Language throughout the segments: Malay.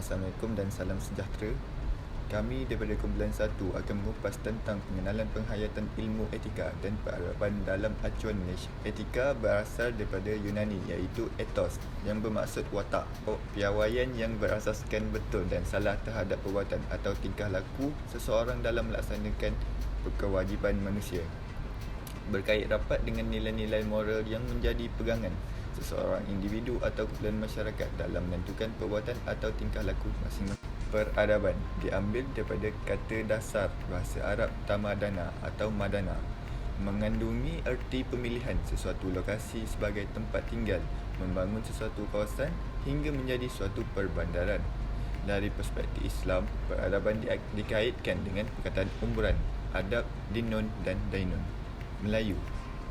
Assalamualaikum dan salam sejahtera. Kami daripada kumpulan 1 akan mengupas tentang pengenalan penghayatan ilmu etika dan peradaban dalam acuan Malaysia. Etika berasal daripada Yunani iaitu ethos yang bermaksud watak, piawaian yang berasaskan betul dan salah terhadap perbuatan atau tingkah laku seseorang dalam melaksanakan kewajipan manusia. Berkait rapat dengan nilai-nilai moral yang menjadi pegangan seseorang individu atau kumpulan masyarakat dalam menentukan perbuatan atau tingkah laku masing-masing. Peradaban diambil daripada kata dasar bahasa Arab tamadana atau madana, mengandungi erti pemilihan sesuatu lokasi sebagai tempat tinggal, membangun sesuatu kawasan hingga menjadi suatu perbandaran. Dari perspektif Islam, peradaban dikaitkan dengan perkataan umburan, adab, dinun dan dainun. Melayu.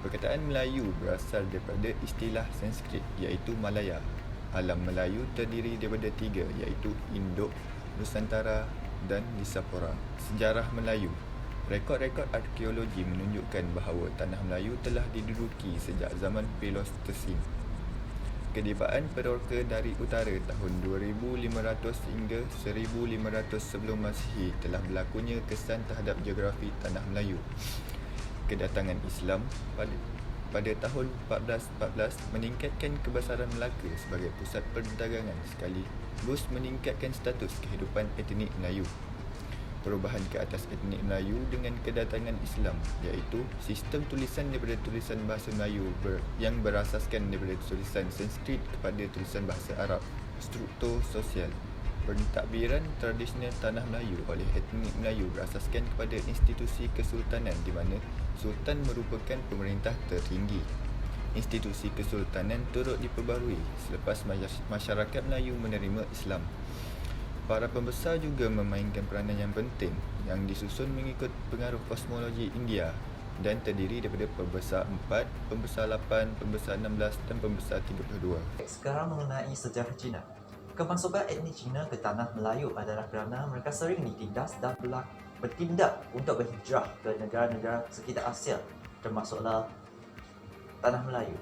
Perkataan Melayu berasal daripada istilah Sanskrit iaitu Malaya. Alam Melayu terdiri daripada 3 iaitu Indok, Nusantara dan Nisapura. Sejarah Melayu. Rekod-rekod arkeologi menunjukkan bahawa tanah Melayu telah diduduki sejak zaman Pleistocene. Kedibaan Peroka dari utara tahun 2500 hingga 1500 sebelum Masihi telah berlakunya kesan terhadap geografi tanah Melayu. Kedatangan Islam pada tahun 1414 meningkatkan kebesaran Melaka sebagai pusat perdagangan sekaligus meningkatkan status kehidupan etnik Melayu. Perubahan ke atas etnik Melayu dengan kedatangan Islam iaitu sistem tulisan daripada tulisan bahasa Melayu yang berasaskan daripada tulisan Sanskrit kepada tulisan bahasa Arab. Struktur sosial. Pentadbiran tradisional tanah Melayu oleh etnik Melayu berasaskan kepada institusi kesultanan di mana Sultan merupakan pemerintah tertinggi. Institusi kesultanan turut diperbarui selepas masyarakat Melayu menerima Islam. Para pembesar juga memainkan peranan yang penting yang disusun mengikut pengaruh kosmologi India dan terdiri daripada pembesar 4, pembesar 8, pembesar 16 dan pembesar 32. Sekarang mengenai sejarah Cina. Kemasukan etnik Cina ke tanah Melayu adalah kerana mereka sering ditindas dan bertindak untuk berhijrah ke negara-negara sekitar Asia, termasuklah tanah Melayu.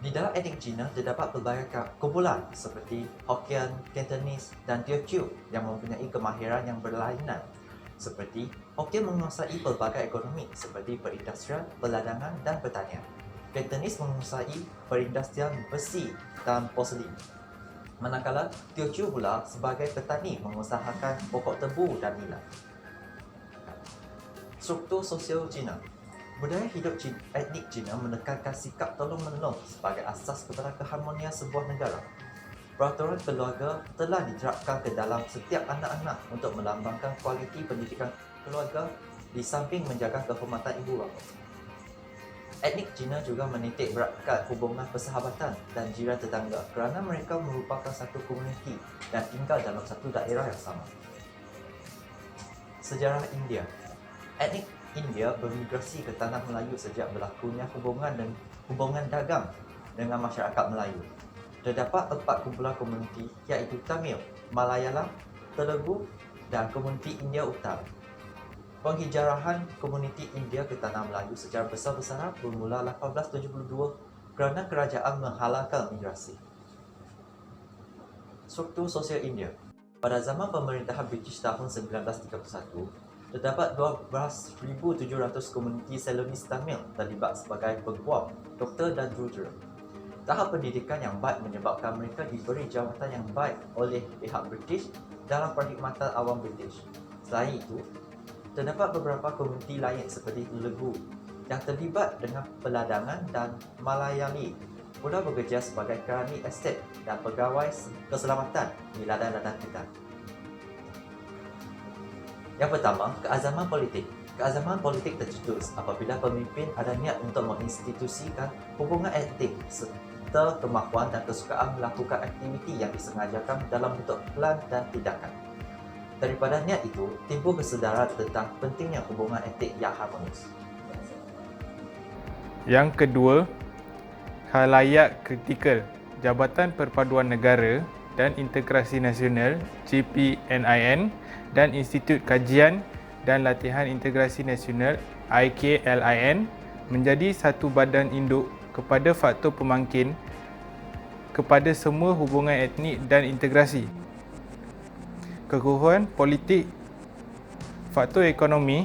Di dalam etnik Cina terdapat pelbagai kumpulan seperti Hokkien, Cantonese dan Teochew yang mempunyai kemahiran yang berlainan. Seperti Hokkien menguasai pelbagai ekonomi seperti perindustrian, perdagangan dan pertanian. Cantonese menguasai perindustrian besi dan porselin. Manakala Teochew pula sebagai petani mengusahakan pokok tebu dan nila. Struktur sosial Cina. Budaya hidup etnik Cina menekankan sikap tolong-menolong sebagai asas kepada keharmonian sebuah negara. Peraturan keluarga telah diterapkan ke dalam setiap anak-anak untuk melambangkan kualiti pendidikan keluarga di samping menjaga kehormatan ibu bapa. Etnik Cina juga menitik beratkan hubungan persahabatan dan jiran tetangga kerana mereka merupakan satu komuniti dan tinggal dalam satu daerah yang sama. Sejarah India. Etnik India bermigrasi ke tanah Melayu sejak berlakunya hubungan dagang dengan masyarakat Melayu. Terdapat 4 kumpulan komuniti iaitu Tamil, Malayalam, Telugu dan komuniti India Utara. Penghijrahan komuniti India ke tanah Melayu secara besar-besaran bermula 1872 kerana kerajaan menghalalkan migrasi. Struktur sosial India. Pada zaman pemerintahan British tahun 1931, terdapat 12,700 komuniti Ceylonese Tamil terlibat sebagai peguam, doktor dan jurutera. Tahap pendidikan yang baik menyebabkan mereka diberi jawatan yang baik oleh pihak British dalam perkhidmatan awam British. Selain itu, terdapat beberapa komuniti lain seperti Telugu yang terlibat dengan perdagangan dan Malayali pula bekerja sebagai kerani estet dan pegawai keselamatan di ladang-ladang hutan. Yang pertama, keazaman politik. Keazaman politik tercetus apabila pemimpin ada niat untuk menginstitusikan hubungan etik serta kemahuan dan kesukaan melakukan aktiviti yang disengajakan dalam bentuk plan dan tindakan. Daripada niat itu, timbul kesedaran tentang pentingnya hubungan etik yang harmonis. Yang kedua, khalayak kritikal. Jabatan Perpaduan Negara dan Integrasi Nasional (GPNIN) dan Institut Kajian dan Latihan Integrasi Nasional (IKLIN) menjadi satu badan induk kepada faktor pemangkin kepada semua hubungan etnik dan integrasi. Keguguran politik. Faktor ekonomi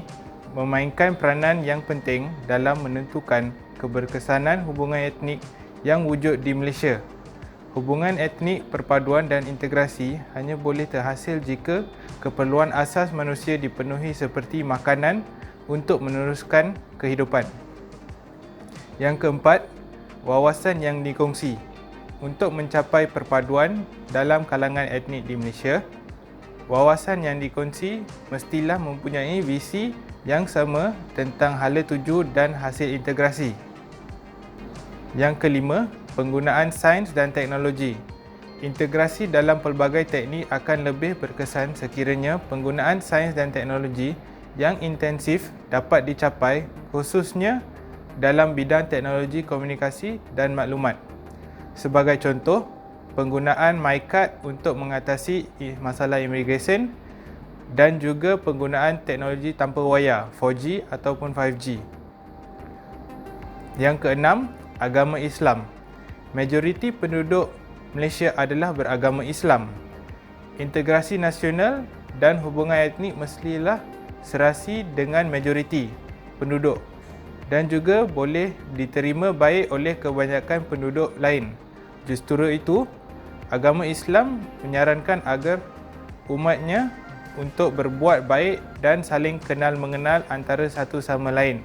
memainkan peranan yang penting dalam menentukan keberkesanan hubungan etnik yang wujud di Malaysia. Hubungan etnik, perpaduan dan integrasi hanya boleh terhasil jika keperluan asas manusia dipenuhi seperti makanan untuk meneruskan kehidupan. Yang keempat, wawasan yang dikongsi. Untuk mencapai perpaduan dalam kalangan etnik di Malaysia, wawasan yang dikongsi mestilah mempunyai visi yang sama tentang hala tuju dan hasil integrasi. Yang kelima, penggunaan sains dan teknologi. Integrasi dalam pelbagai teknik akan lebih berkesan sekiranya penggunaan sains dan teknologi yang intensif dapat dicapai, khususnya dalam bidang teknologi komunikasi dan maklumat. Sebagai contoh, penggunaan MyCard untuk mengatasi masalah immigration dan juga penggunaan teknologi tanpa wayar 4G ataupun 5G. Yang keenam, agama Islam. Majoriti penduduk Malaysia adalah beragama Islam. Integrasi nasional dan hubungan etnik mestilah serasi dengan majoriti penduduk dan juga boleh diterima baik oleh kebanyakan penduduk lain. Justru itu, agama Islam menyarankan agar umatnya untuk berbuat baik dan saling kenal mengenal antara satu sama lain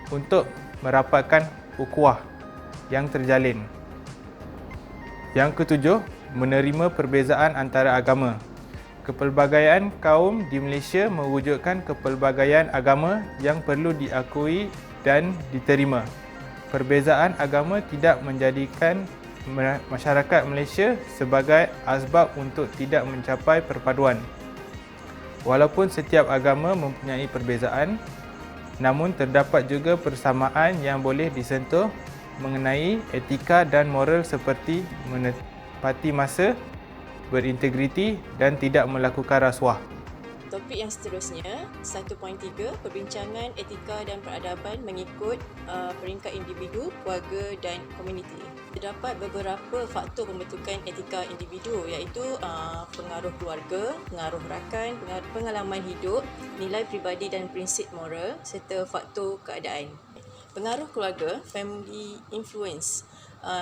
untuk merapatkan ukhuwah yang terjalin. Yang ketujuh, menerima perbezaan antara agama. Kepelbagaian kaum di Malaysia mewujudkan kepelbagaian agama yang perlu diakui dan diterima. Perbezaan agama tidak menjadikan masyarakat Malaysia sebagai asbab untuk tidak mencapai perpaduan. Walaupun setiap agama mempunyai perbezaan, namun terdapat juga persamaan yang boleh disentuh mengenai etika dan moral seperti menepati masa, berintegriti dan tidak melakukan rasuah. Topik yang seterusnya, 1.3, perbincangan etika dan peradaban mengikut peringkat individu, keluarga dan komuniti. Terdapat beberapa faktor pembentukan etika individu iaitu pengaruh keluarga, pengaruh rakan, pengalaman hidup, nilai peribadi dan prinsip moral serta faktor keadaan. Pengaruh keluarga, family influence.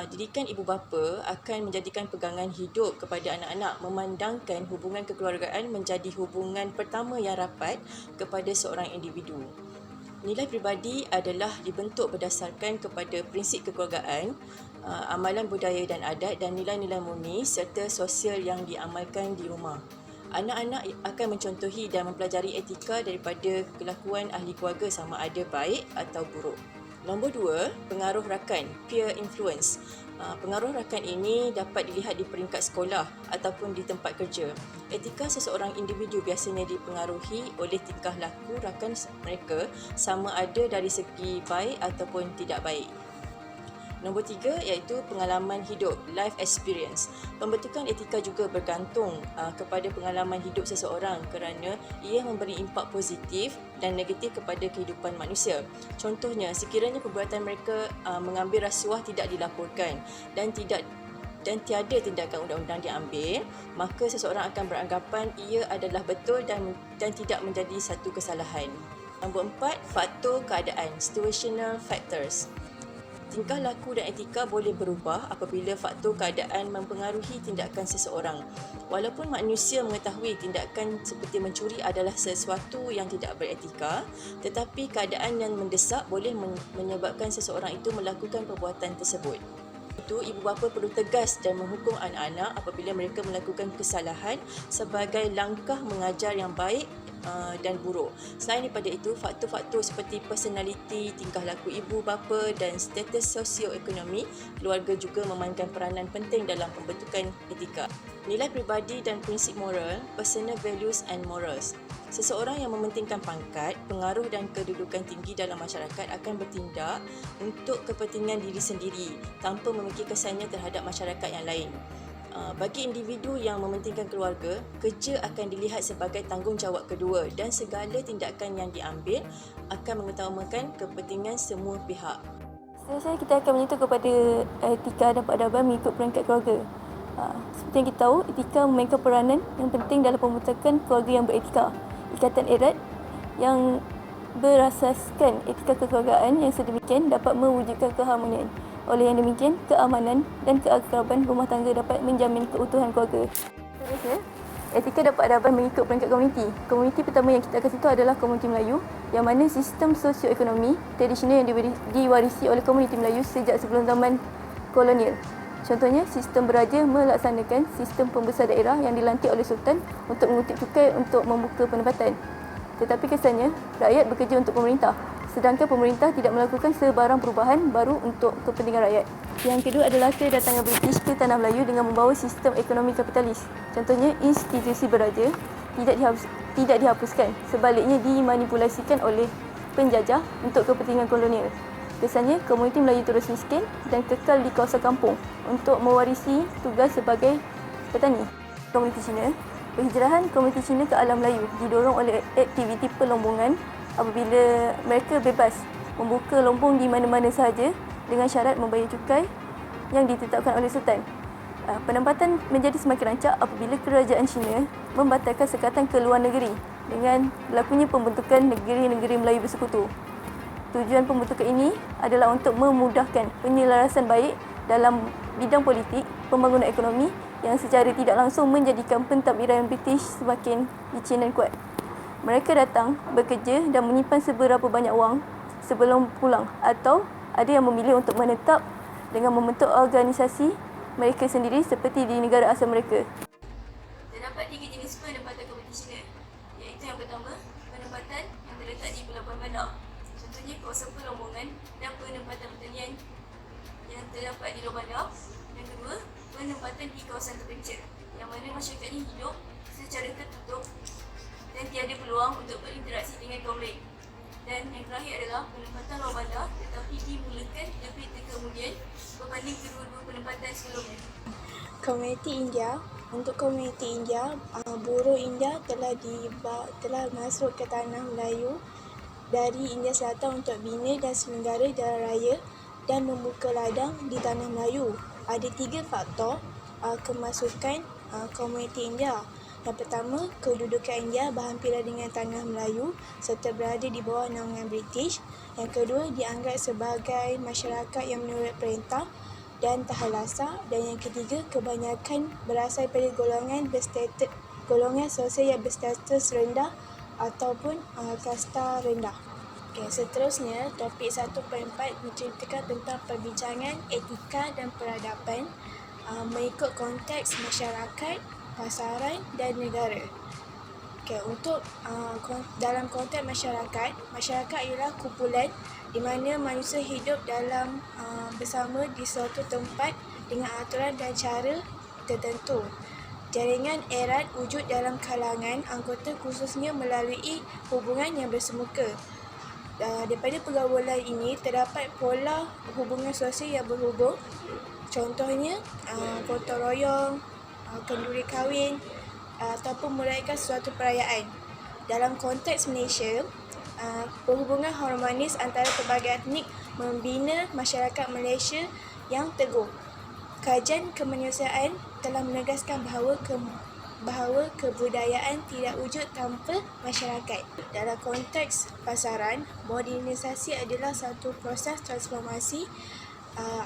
Didikan ibu bapa akan menjadikan pegangan hidup kepada anak-anak, memandangkan hubungan kekeluargaan menjadi hubungan pertama yang rapat kepada seorang individu. Nilai peribadi adalah dibentuk berdasarkan kepada prinsip kekeluargaan, amalan budaya dan adat dan nilai-nilai murni serta sosial yang diamalkan di rumah. Anak-anak akan mencontohi dan mempelajari etika daripada kelakuan ahli keluarga sama ada baik atau buruk. Nombor 2, pengaruh rakan, peer influence. Pengaruh rakan ini dapat dilihat di peringkat sekolah ataupun di tempat kerja. Etika seseorang individu biasanya dipengaruhi oleh tingkah laku rakan mereka sama ada dari segi baik ataupun tidak baik. Nombor 3 iaitu pengalaman hidup, life experience. Pembentukan etika juga bergantung kepada pengalaman hidup seseorang kerana ia memberi impak positif dan negatif kepada kehidupan manusia. Contohnya, sekiranya perbuatan mereka mengambil rasuah tidak dilaporkan dan tiada tindakan undang-undang diambil, maka seseorang akan beranggapan ia adalah betul dan tidak menjadi satu kesalahan. Nombor 4, faktor keadaan, situational factors. Tingkah laku dan etika boleh berubah apabila faktor keadaan mempengaruhi tindakan seseorang. Walaupun manusia mengetahui tindakan seperti mencuri adalah sesuatu yang tidak beretika, tetapi keadaan yang mendesak boleh menyebabkan seseorang itu melakukan perbuatan tersebut. Itu, ibu bapa perlu tegas dan menghukum anak-anak apabila mereka melakukan kesalahan sebagai langkah mengajar yang baik dan buruk. Selain daripada itu, faktor-faktor seperti personaliti, tingkah laku ibu bapa dan status sosioekonomi keluarga juga memainkan peranan penting dalam pembentukan etika. Nilai peribadi dan prinsip moral, personal values and morals. Seseorang yang mementingkan pangkat, pengaruh dan kedudukan tinggi dalam masyarakat akan bertindak untuk kepentingan diri sendiri tanpa memikir kesannya terhadap masyarakat yang lain. Bagi individu yang mementingkan keluarga, kerja akan dilihat sebagai tanggungjawab kedua dan segala tindakan yang diambil akan mengutamakan kepentingan semua pihak. Seterusnya kita akan menyentuh kepada etika dan peradaban mengikut peringkat keluarga. Seperti yang kita tahu, etika memainkan peranan yang penting dalam pembentukan keluarga yang beretika. Ikatan erat yang berasaskan etika kekeluargaan yang sedemikian dapat mewujudkan keharmonian. Oleh yang demikian, keamanan dan keakraban rumah tangga dapat menjamin keutuhan keluarga. Seterusnya, etika dan peradaban mengikut peringkat komuniti. Komuniti pertama yang kita akan sentuh adalah komuniti Melayu, yang mana sistem sosioekonomi tradisional yang diwarisi oleh komuniti Melayu sejak sebelum zaman kolonial. Contohnya, sistem beraja melaksanakan sistem pembesar daerah yang dilantik oleh Sultan untuk mengutip cukai untuk membuka pendapatan. Tetapi kesannya, rakyat bekerja untuk pemerintah, sedangkan pemerintah tidak melakukan sebarang perubahan baru untuk kepentingan rakyat. Yang kedua adalah kedatangan British ke Tanah Melayu dengan membawa sistem ekonomi kapitalis. Contohnya, institusi beraja tidak dihapuskan, sebaliknya dimanipulasikan oleh penjajah untuk kepentingan kolonial. Kesannya, komuniti Melayu terus miskin dan kekal di kawasan kampung untuk mewarisi tugas sebagai petani. Komuniti Cina, penghijrahan komuniti Cina ke alam Melayu didorong oleh aktiviti pelombongan apabila mereka bebas membuka lombong di mana-mana sahaja dengan syarat membayar cukai yang ditetapkan oleh Sultan. Penempatan menjadi semakin rancak apabila kerajaan Cina membatalkan sekatan ke luar negeri dengan berlakunya pembentukan negeri-negeri Melayu bersekutu. Tujuan pembentukan ini adalah untuk memudahkan penyelarasan baik dalam bidang politik, pembangunan ekonomi yang secara tidak langsung menjadikan pentadbiran British semakin licin dan kuat. Mereka datang, bekerja dan menyimpan seberapa banyak wang sebelum pulang, atau ada yang memilih untuk menetap dengan membentuk organisasi mereka sendiri seperti di negara asal mereka. Terdapat 3 jenis penempatan komuniti Cina, iaitu yang pertama, penempatan yang terletak di pelabuhan bandar. Contohnya kawasan pelombongan dan penempatan pertanian yang terdapat di luar bandar. Yang kedua, penempatan di kawasan terpencil yang mana masyarakatnya hidup secara tertutup dan tiada peluang untuk berinteraksi dengan kaum lain. Dan yang terakhir adalah penempatan luar bandar tetapi dimulakan lebih kemudian berbanding kedua-dua penempatan sebelumnya. Komuniti India. Untuk komuniti India, buruh India telah masuk ke tanah Melayu dari India Selatan untuk bina dan selenggara jalan raya dan membuka ladang di tanah Melayu. Ada 3 faktor kemasukan komuniti India. Yang pertama, kedudukan India berhampiran dengan tanah Melayu serta berada di bawah naungan British. Yang kedua, dianggap sebagai masyarakat yang menurut perintah dan tahan lasak. Dan yang ketiga, kebanyakan berasal daripada golongan sosial yang berstatus rendah ataupun kasta rendah. Seterusnya, topik 1.4 menceritakan tentang perbincangan etika dan peradaban mengikut konteks masyarakat, pasaran dan negara. Untuk dalam konteks masyarakat ialah kumpulan di mana manusia hidup dalam bersama di suatu tempat dengan aturan dan cara tertentu. Jaringan erat wujud dalam kalangan anggota khususnya melalui hubungan yang bersemuka. Daripada pergaulan ini terdapat pola hubungan sosial yang berhubung. Contohnya gotong royong, kenduri kahwin ataupun merayakan suatu perayaan. Dalam konteks Malaysia, perhubungan harmonis antara pelbagai etnik membina masyarakat Malaysia yang teguh. Kajian kemanusiaan telah menegaskan bahawa kebudayaan tidak wujud tanpa masyarakat. Dalam konteks pasaran, modernisasi adalah satu proses transformasi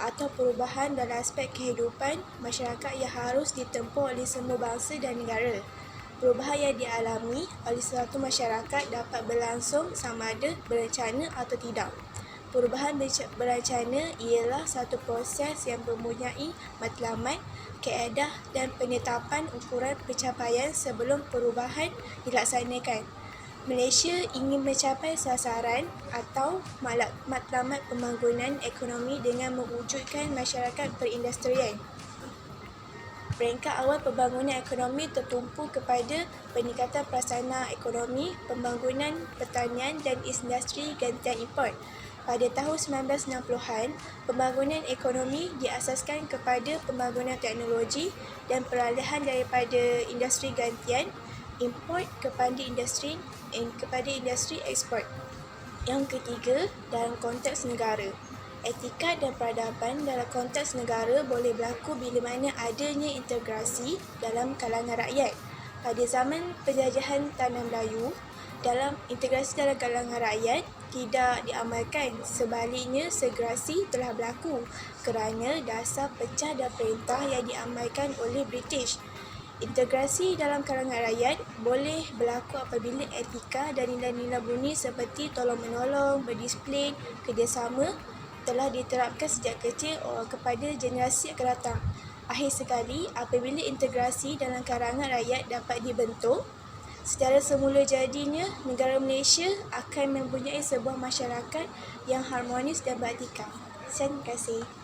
atau perubahan dalam aspek kehidupan masyarakat yang harus ditempuh oleh semua bangsa dan negara. Perubahan yang dialami oleh suatu masyarakat dapat berlangsung sama ada berencana atau tidak. Perubahan berencana ialah satu proses yang mempunyai matlamat, kaedah dan penetapan ukuran pencapaian sebelum perubahan dilaksanakan. Malaysia ingin mencapai sasaran atau matlamat pembangunan ekonomi dengan mewujudkan masyarakat perindustrian. Peringkat awal pembangunan ekonomi tertumpu kepada peningkatan prasarana ekonomi, pembangunan pertanian dan industri gantian import. Pada tahun 1960-an, pembangunan ekonomi diasaskan kepada pembangunan teknologi dan peralihan daripada industri gantian import kepada industri ekspor. Yang ketiga, dalam konteks negara. etika dan peradaban dalam konteks negara boleh berlaku bila mana adanya integrasi dalam kalangan rakyat. Pada zaman penjajahan tanah Melayu, dalam integrasi dalam kalangan rakyat tidak diamalkan. Sebaliknya, segregasi telah berlaku kerana dasar pecah dan perintah yang diamalkan oleh British. Integrasi dalam kalangan rakyat boleh berlaku apabila etika dan nilai-nilai bumi seperti tolong-menolong, berdisiplin, kerjasama telah diterapkan sejak kecil kepada generasi akan datang. Akhir sekali, apabila integrasi dalam kalangan rakyat dapat dibentuk, secara semula jadinya negara Malaysia akan mempunyai sebuah masyarakat yang harmonis dan beretika. Terima kasih.